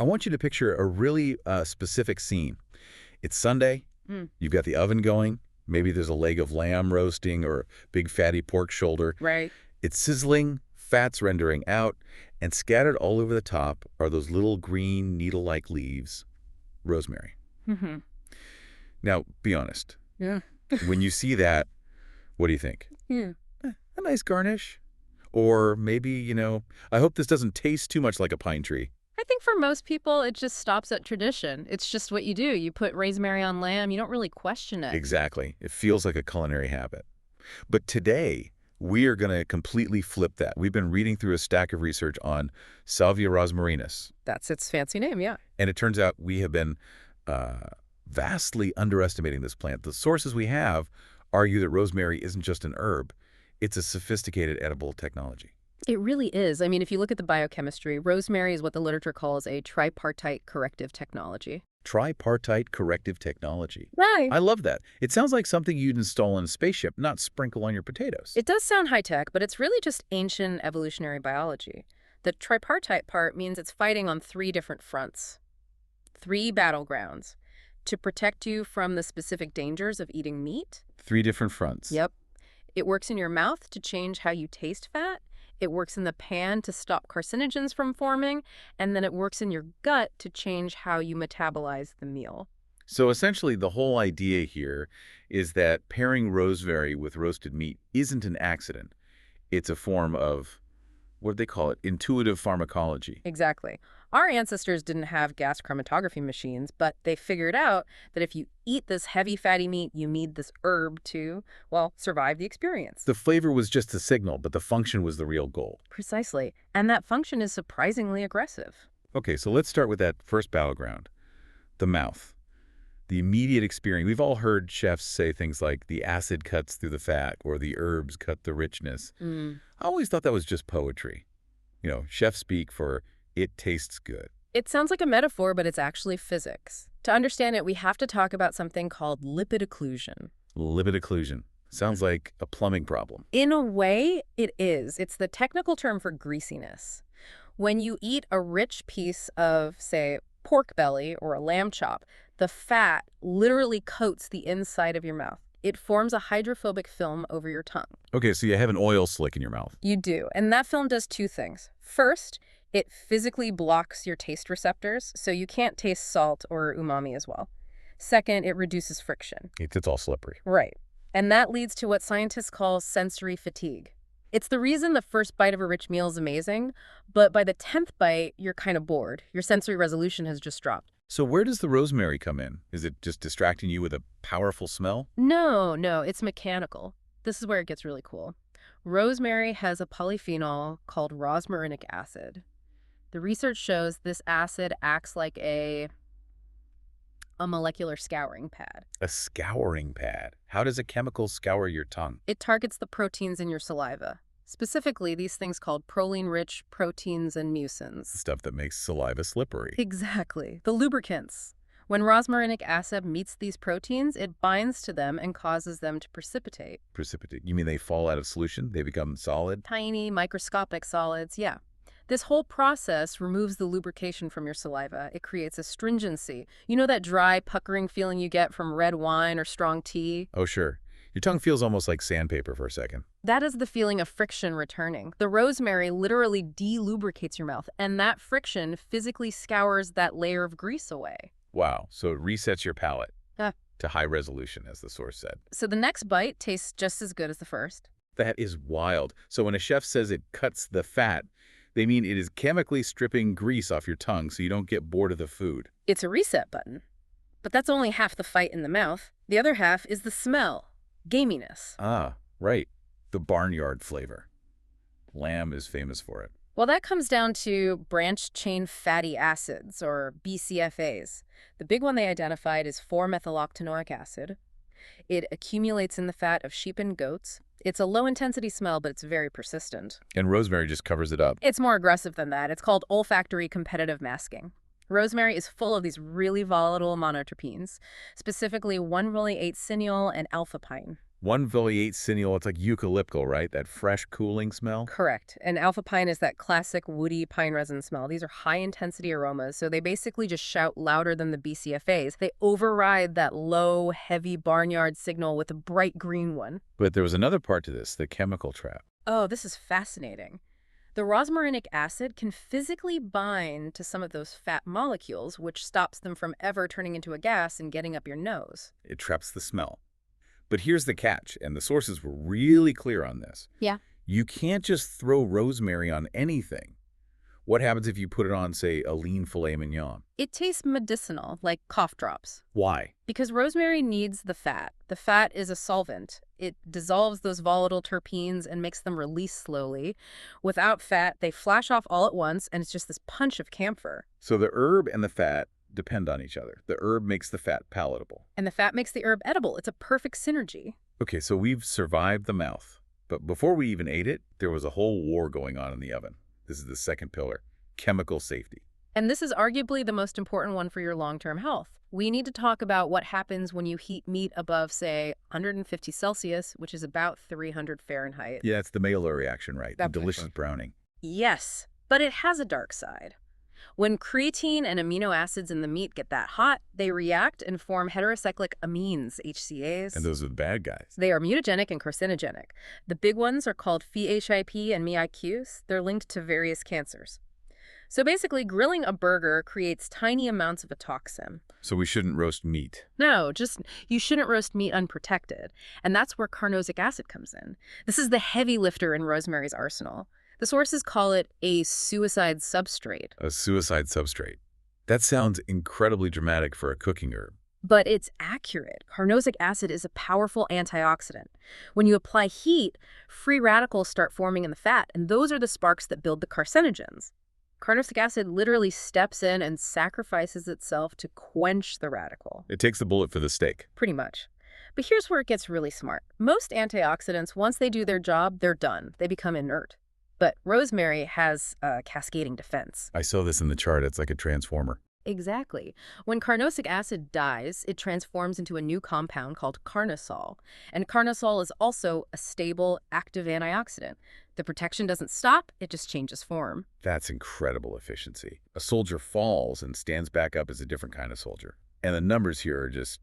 I want you to picture a really specific scene. It's Sunday. You've got the oven going. Maybe there's a leg of lamb roasting or a big fatty pork shoulder. Right. It's sizzling, fats rendering out, and scattered all over the top are those little green needle-like leaves, rosemary. Mm-hmm. Now, be honest. Yeah. When you see that, what do you think? Yeah. A nice garnish? Or maybe, I hope this doesn't taste too much like a pine tree. I think for most people, it just stops at tradition. It's just what you do. You put rosemary on lamb. You don't really question it. Exactly. It feels like a culinary habit. But today, we are going to completely flip that. We've been reading through a stack of research on Salvia rosmarinus. That's its fancy name, yeah. And it turns out we have been vastly underestimating this plant. The sources we have argue that rosemary isn't just an herb. It's a sophisticated edible technology. It really is. I mean, if you look at the biochemistry, rosemary is what the literature calls a tripartite corrective technology. Tripartite corrective technology. Right. I love that. It sounds like something you'd install in a spaceship, not sprinkle on your potatoes. It does sound high-tech, but it's really just ancient evolutionary biology. The tripartite part means it's fighting on 3 different fronts, 3 battlegrounds, to protect you from the specific dangers of eating meat. 3 different fronts. Yep. It works in your mouth to change how you taste fat. It works in the pan to stop carcinogens from forming, and then it works in your gut to change how you metabolize the meal. So essentially, the whole idea here is that pairing rosemary with roasted meat isn't an accident. It's a form of, what do they call it, intuitive pharmacology. Exactly. Our ancestors didn't have gas chromatography machines, but they figured out that if you eat this heavy fatty meat, you need this herb to, well, survive the experience. The flavor was just the signal, but the function was the real goal. Precisely. And that function is surprisingly aggressive. Okay, so let's start with that first battleground, the mouth. The immediate experience. We've all heard chefs say things like the acid cuts through the fat or the herbs cut the richness. I always thought that was just poetry. Chef speak for it tastes good. It sounds like a metaphor, but it's actually physics. To understand it, we have to talk about something called lipid occlusion. Lipid occlusion. Sounds like a plumbing problem. In a way, it is. It's the technical term for greasiness. When you eat a rich piece of, say, pork belly or a lamb chop, the fat literally coats the inside of your mouth. It forms a hydrophobic film over your tongue. Okay, so you have an oil slick in your mouth. You do. And that film does 2 things. First, it physically blocks your taste receptors, so you can't taste salt or umami as well. Second, it reduces friction. It's all slippery. Right. And that leads to what scientists call sensory fatigue. It's the reason the first bite of a rich meal is amazing, but by the 10th bite, you're kind of bored. Your sensory resolution has just dropped. So where does the rosemary come in? Is it just distracting you with a powerful smell? No, it's mechanical. This is where it gets really cool. Rosemary has a polyphenol called rosmarinic acid. The research shows this acid acts like a molecular scouring pad. A scouring pad? How does a chemical scour your tongue? It targets the proteins in your saliva. Specifically, these things called proline-rich proteins and mucins. Stuff that makes saliva slippery. Exactly. The lubricants. When rosmarinic acid meets these proteins, it binds to them and causes them to precipitate. Precipitate? You mean they fall out of solution? They become solid? Tiny, microscopic solids, yeah. This whole process removes the lubrication from your saliva. It creates astringency. You know that dry, puckering feeling you get from red wine or strong tea? Oh, sure. Your tongue feels almost like sandpaper for a second. That is the feeling of friction returning. The rosemary literally delubricates your mouth, and that friction physically scours that layer of grease away. Wow, so it resets your palate to high resolution, as the source said. So the next bite tastes just as good as the first. That is wild. So when a chef says it cuts the fat, they mean it is chemically stripping grease off your tongue so you don't get bored of the food. It's a reset button. But that's only half the fight in the mouth. The other half is the smell. Gaminess. Ah, right. The barnyard flavor. Lamb is famous for it. Well, that comes down to branched-chain fatty acids, or BCFAs. The big one they identified is 4-methyloctanoic acid. It accumulates in the fat of sheep and goats. It's a low-intensity smell, but it's very persistent. And rosemary just covers it up. It's more aggressive than that. It's called olfactory competitive masking. Rosemary is full of these really volatile monoterpenes, specifically 1-really 8-cineol and alpha-pine. 1-1-8-cineol, it's like eucalyptal, right? That fresh, cooling smell? Correct. And alpha pine is that classic woody pine resin smell. These are high-intensity aromas, so they basically just shout louder than the BCFAs. They override that low, heavy barnyard signal with a bright green one. But there was another part to this, the chemical trap. Oh, this is fascinating. The rosmarinic acid can physically bind to some of those fat molecules, which stops them from ever turning into a gas and getting up your nose. It traps the smell. But here's the catch, and the sources were really clear on this. Yeah. You can't just throw rosemary on anything. What happens if you put it on, say, a lean filet mignon? It tastes medicinal, like cough drops. Why? Because rosemary needs the fat. The fat is a solvent. It dissolves those volatile terpenes and makes them release slowly. Without fat, they flash off all at once, and it's just this punch of camphor. So the herb and the fat depend on each other. The herb makes the fat palatable. And the fat makes the herb edible. It's a perfect synergy. Okay, so we've survived the mouth. But before we even ate it, there was a whole war going on in the oven. This is the second pillar, chemical safety. And this is arguably the most important one for your long-term health. We need to talk about what happens when you heat meat above, say, 150 Celsius, which is about 300 Fahrenheit. Yeah, it's the Maillard reaction, right? The delicious browning. Yes, but it has a dark side. When creatine and amino acids in the meat get that hot, they react and form heterocyclic amines, HCAs. And those are the bad guys. They are mutagenic and carcinogenic. The big ones are called Phi-HIP and MIQs. They're linked to various cancers. So basically, grilling a burger creates tiny amounts of a toxin. So we shouldn't roast meat. No, just you shouldn't roast meat unprotected. And that's where carnosic acid comes in. This is the heavy lifter in rosemary's arsenal. The sources call it a suicide substrate. A suicide substrate. That sounds incredibly dramatic for a cooking herb. But it's accurate. Carnosic acid is a powerful antioxidant. When you apply heat, free radicals start forming in the fat, and those are the sparks that build the carcinogens. Carnosic acid literally steps in and sacrifices itself to quench the radical. It takes the bullet for the steak. Pretty much. But here's where it gets really smart. Most antioxidants, once they do their job, they're done. They become inert. But rosemary has a cascading defense. I saw this in the chart. It's like a transformer. Exactly. When carnosic acid dies, it transforms into a new compound called carnosol. And carnosol is also a stable, active antioxidant. The protection doesn't stop, it just changes form. That's incredible efficiency. A soldier falls and stands back up as a different kind of soldier. And the numbers here are just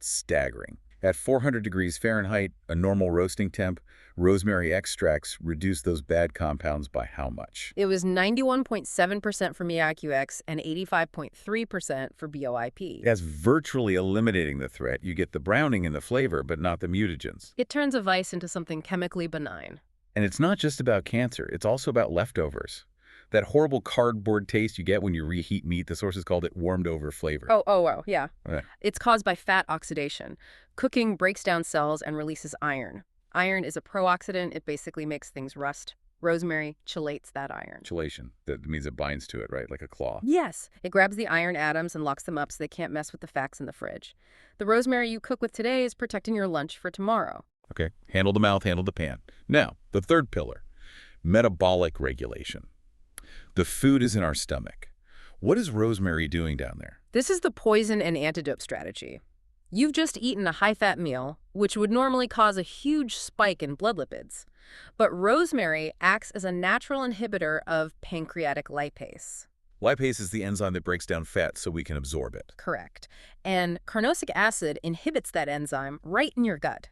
staggering. At 400 degrees Fahrenheit, a normal roasting temp, rosemary extracts reduce those bad compounds by how much? It was 91.7% for MIQX and 85.3% for BOIP. That's virtually eliminating the threat. You get the browning and the flavor, but not the mutagens. It turns a vice into something chemically benign. And it's not just about cancer. It's also about leftovers. That horrible cardboard taste you get when you reheat meat, the sources called it warmed-over flavor. Oh, yeah. Right. It's caused by fat oxidation. Cooking breaks down cells and releases iron. Iron is a pro-oxidant. It basically makes things rust. Rosemary chelates that iron. Chelation. That means it binds to it, right? Like a claw. Yes. It grabs the iron atoms and locks them up so they can't mess with the fats in the fridge. The rosemary you cook with today is protecting your lunch for tomorrow. Okay. Handle the mouth, handle the pan. Now, the third pillar, metabolic regulation. The food is in our stomach. What is rosemary doing down there? This is the poison and antidote strategy. You've just eaten a high-fat meal, which would normally cause a huge spike in blood lipids. But rosemary acts as a natural inhibitor of pancreatic lipase. Lipase is the enzyme that breaks down fat so we can absorb it. Correct. And carnosic acid inhibits that enzyme right in your gut.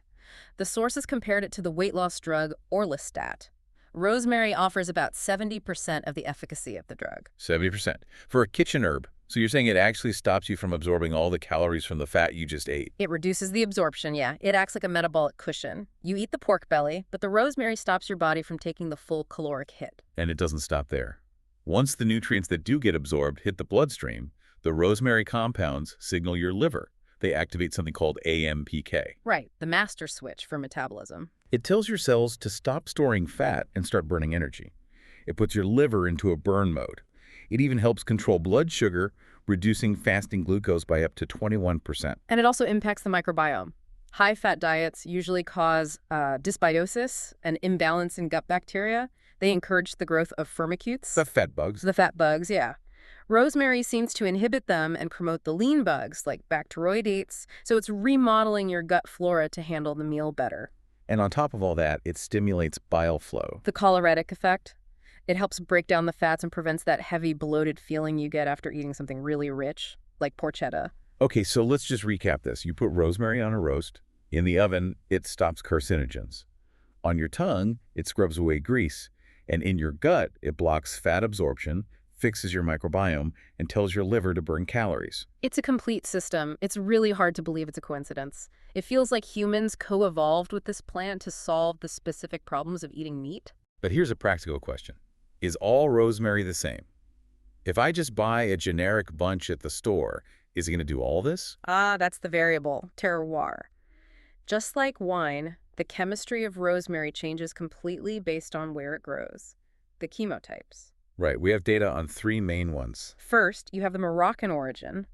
The sources compared it to the weight loss drug orlistat. Rosemary offers about 70% of the efficacy of the drug. 70%. For a kitchen herb. So you're saying it actually stops you from absorbing all the calories from the fat you just ate? It reduces the absorption, yeah. It acts like a metabolic cushion. You eat the pork belly, but the rosemary stops your body from taking the full caloric hit. And it doesn't stop there. Once the nutrients that do get absorbed hit the bloodstream, the rosemary compounds signal your liver. They activate something called AMPK. Right, the master switch for metabolism. It tells your cells to stop storing fat and start burning energy. It puts your liver into a burn mode. It even helps control blood sugar, reducing fasting glucose by up to 21%. And it also impacts the microbiome. High-fat diets usually cause dysbiosis, an imbalance in gut bacteria. They encourage the growth of firmicutes. The fat bugs. The fat bugs, yeah. Rosemary seems to inhibit them and promote the lean bugs, like Bacteroidetes, so it's remodeling your gut flora to handle the meal better. And on top of all that, it stimulates bile flow. The choleritic effect. It helps break down the fats and prevents that heavy, bloated feeling you get after eating something really rich, like porchetta. Okay, so let's just recap this. You put rosemary on a roast. In the oven, it stops carcinogens. On your tongue, it scrubs away grease. And in your gut, it blocks fat absorption, fixes your microbiome, and tells your liver to burn calories. It's a complete system. It's really hard to believe it's a coincidence. It feels like humans co-evolved with this plant to solve the specific problems of eating meat. But here's a practical question. Is all rosemary the same? If I just buy a generic bunch at the store, is it going to do all this? That's the variable, terroir. Just like wine, the chemistry of rosemary changes completely based on where it grows, the chemotypes. Right, we have data on 3 main ones. First, you have the Moroccan origin.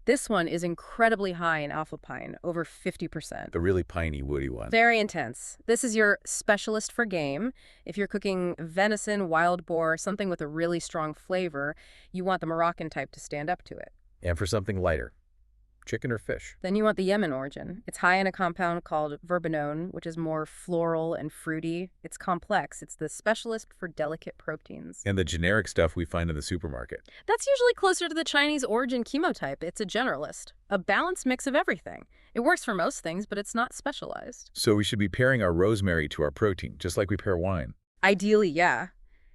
This one is incredibly high in alpha pine, over 50%. The really piney, woody one. Very intense. This is your specialist for game. If you're cooking venison, wild boar, something with a really strong flavor, you want the Moroccan type to stand up to it. And for something lighter, chicken or fish. Then you want the Yemen origin. It's high in a compound called verbenone, which is more floral and fruity. It's complex. It's the specialist for delicate proteins. And the generic stuff we find in the supermarket. That's usually closer to the Chinese origin chemotype. It's a generalist, a balanced mix of everything. It works for most things, but it's not specialized. So we should be pairing our rosemary to our protein, just like we pair wine. Ideally, yeah.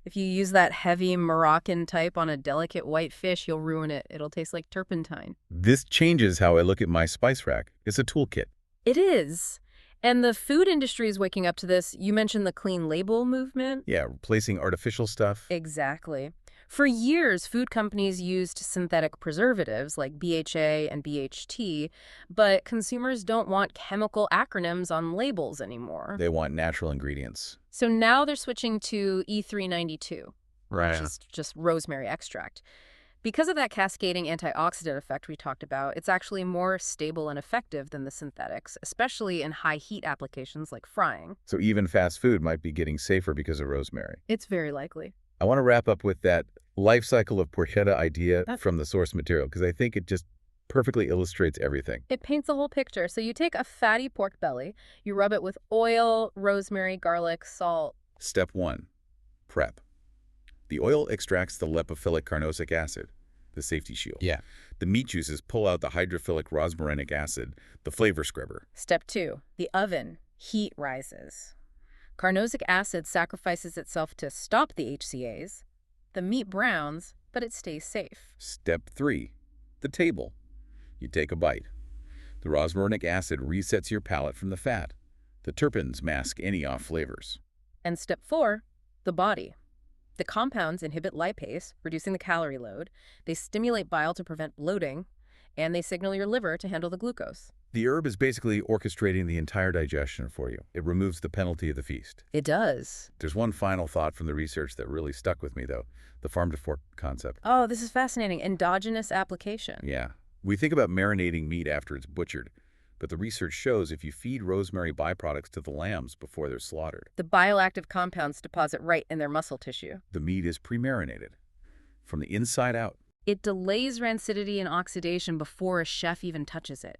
If you use that heavy Moroccan type on a delicate white fish, you'll ruin it. It'll taste like turpentine. This changes how I look at my spice rack. It's a toolkit. It is. And the food industry is waking up to this. You mentioned the clean label movement. Yeah, replacing artificial stuff. Exactly. For years, food companies used synthetic preservatives like BHA and BHT, but consumers don't want chemical acronyms on labels anymore. They want natural ingredients. So now they're switching to E392, Right. which is just rosemary extract. Because of that cascading antioxidant effect we talked about, it's actually more stable and effective than the synthetics, especially in high heat applications like frying. So even fast food might be getting safer because of rosemary. It's very likely. I want to wrap up with that life cycle of porchetta idea from the source material, because I think it just perfectly illustrates everything. It paints the whole picture. So you take a fatty pork belly, you rub it with oil, rosemary, garlic, salt. Step 1, prep. The oil extracts the lipophilic carnosic acid, the safety shield. Yeah. The meat juices pull out the hydrophilic rosmarinic acid, the flavor scrubber. Step 2, the oven. Heat rises. Carnosic acid sacrifices itself to stop the HCAs. The meat browns, but it stays safe. Step 3, the table. You take a bite. The rosmarinic acid resets your palate from the fat. The terpenes mask any off flavors. And step 4, the body. The compounds inhibit lipase, reducing the calorie load. They stimulate bile to prevent bloating, and they signal your liver to handle the glucose. The herb is basically orchestrating the entire digestion for you. It removes the penalty of the feast. It does. There's one final thought from the research that really stuck with me, though, the farm-to-fork concept. Oh, this is fascinating. Endogenous application. Yeah. We think about marinating meat after it's butchered, but the research shows if you feed rosemary byproducts to the lambs before they're slaughtered, The bioactive compounds deposit right in their muscle tissue. the meat is pre-marinated from the inside out. It delays rancidity and oxidation before a chef even touches it.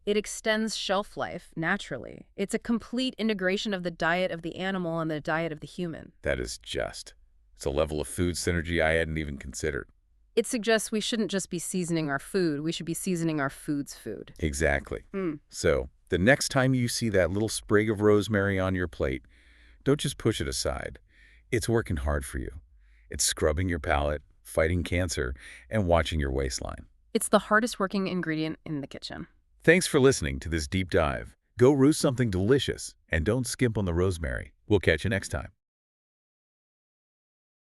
It extends shelf life naturally. It's a complete integration of the diet of the animal and the diet of the human. That is just. It's a level of food synergy I hadn't even considered. It suggests we shouldn't just be seasoning our food, we should be seasoning our food's food. Exactly. So, the next time you see that little sprig of rosemary on your plate, don't just push it aside. It's working hard for you. It's scrubbing your palate, fighting cancer, and watching your waistline. It's the hardest working ingredient in the kitchen. Thanks for listening to this deep dive. Go roast something delicious, and don't skimp on the rosemary. We'll catch you next time.